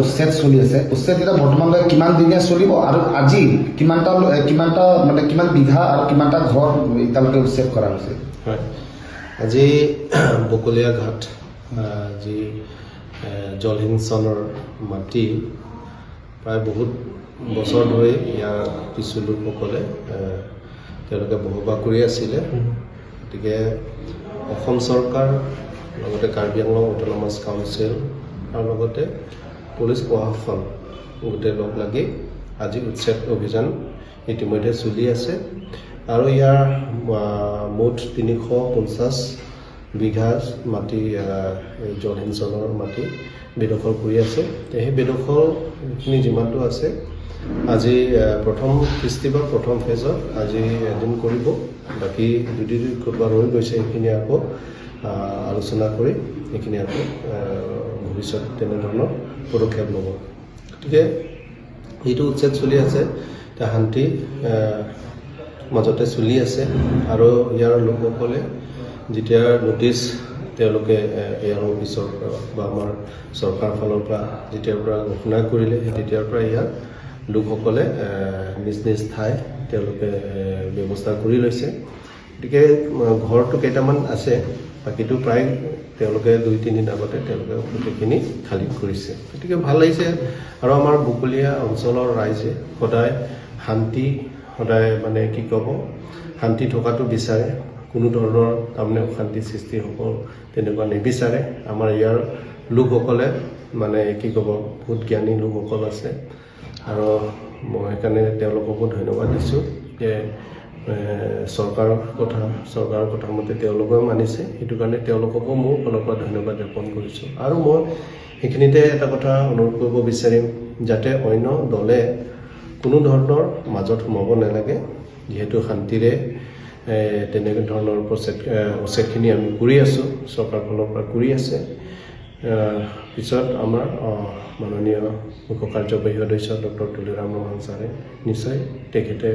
উচ্ছেদ চলি আছে উচ্ছেদ এটা বৰ্তমানলৈ কিমান দিনীয়া চলিব আৰু আজি কিমানটা মানে কিমান বিঘা আৰু কিমানটা ঘৰ এতিয়ালৈকে উচ্ছেদ কৰা হৈছে হয় আজি বকলীয়া ঘাট যি জলসিঞ্চনৰ মাটি প্ৰায় বহুত বছৰ ধৰি ইয়াৰ কিছু লোকসকলে তেওঁলোকে বসবাস কৰি আছিলে গতিকে অসম চৰকাৰ লগতে কাৰ্বি আংলং অট'নমাছ কাউন্সিল আৰু লগতে পুলিচ প্ৰশাসন গোটেই লগ লাগি আজি উচ্ছেদ অভিযান ইতিমধ্যে চলি আছে আৰু ইয়াৰ মুঠ 350 বিঘা মাটি জলসিঞ্চনৰ মাটি বেদখল কৰি আছে সেই বেদখলখিনি যিমানটো আছে আজি প্ৰথম কিস্তিৰ প্ৰথম ফেজত আজি এদিন কৰিব বাকী দুদিন ক'ৰবা ৰৈ গৈছে সেইখিনি আকৌ আলোচনা কৰি এইখিনি আকৌ ভৱিষ্যত তেনেধৰণৰ পদক্ষেপ ল'ব গতিকে এইটো উচ্ছেদ চলি আছে এতিয়া শান্তি মাজতে চলি আছে আৰু ইয়াৰ লোকসকলে যেতিয়া নোটিছ তেওঁলোকে ইয়াৰ অফিচৰ বা আমাৰ চৰকাৰৰ ফালৰ পৰা যেতিয়াৰ পৰা ঘোষণা কৰিলে সেই তেতিয়াৰ পৰা ইয়াৰ লোকসকলে নিজ নিজ ঠাই তেওঁলোকে ব্যৱস্থা কৰি লৈছে গতিকে ঘৰটো কেইটামান আছে বাকীটো প্ৰায় তেওঁলোকে 2-3 দিন আগতে তেওঁলোকে গোটেইখিনি খালী কৰিছে গতিকে ভাল লাগিছে আৰু আমাৰ বকলীয়া অঞ্চলৰ ৰাইজে সদায় শান্তি সদায় মানে কি ক'ব শান্তি থকাটো বিচাৰে কোনো ধৰণৰ তাৰমানে অশান্তি সৃষ্টি হ'ব তেনেকুৱা নিবিচাৰে আমাৰ ইয়াৰ লোকসকলে মানে কি ক'ব বহুত জ্ঞানী লোকসকল আছে আৰু মই সেইকাৰণে তেওঁলোককো ধন্যবাদ দিছোঁ যে চৰকাৰৰ কথা মতে তেওঁলোকেও মানিছে সেইটো কাৰণে তেওঁলোককো মোৰ ফালৰ পৰা ধন্যবাদ জ্ঞাপন কৰিছোঁ আৰু মই সেইখিনিতে এটা কথা অনুৰোধ কৰিব বিচাৰিম যাতে অন্য দলে কোনো ধৰণৰ মাজত সোমাব নালাগে যিহেতু শান্তিৰে তেনে ধৰণৰ উচ্ছেদখিনি আমি কৰি আছোঁ চৰকাৰ ফালৰ পৰা কৰি আছে পিছত আমাৰ মাননীয় মুখ্য কাৰ্যবাহী সদস্য ডক্টৰ তুলিৰাম মোহন ছাৰে নিশ্চয় তেখেতে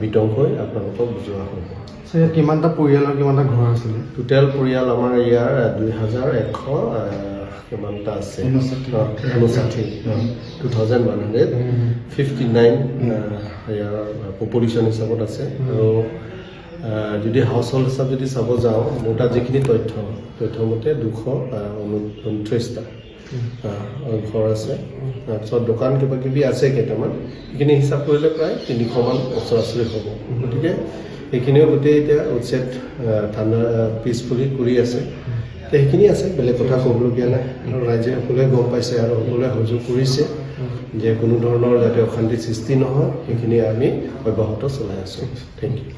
বিতং হৈ আপোনালোকক বুজোৱা হ'ব কিমানটা পৰিয়ালৰ কিমানটা ঘৰ আছিলে টোটেল পৰিয়াল আমাৰ ইয়াৰ 2100 কিমানটা আছে 2159 ইয়াৰ পপুলেশ্যন হিচাপত আছে আৰু যদি হাউচ হোল্ড হিচাপ যদি চাব যাওঁ মোৰ তাত যিখিনি তথ্য মতে 229টা ঘৰ আছে তাৰপিছত দোকান কিবা কিবি আছে কেইটামান সেইখিনি হিচাপ কৰিলে প্ৰায় 300মান ওচৰা-ওচৰি হ'ব গতিকে সেইখিনিও গোটেই এতিয়া উচ্ছেদ ঠাণ্ডা পিছফুলি কৰি আছে সেইখিনি আছে বেলেগ কথা ক'বলগীয়া নাই আৰু ৰাইজে সকলোৱে গম পাইছে আৰু সকলোৱে সহযোগ কৰিছে যে কোনো ধৰণৰ যাতে অশান্তি সৃষ্টি নহয় সেইখিনি আমি অব্যাহত চলাই আছোঁ থেংক ইউ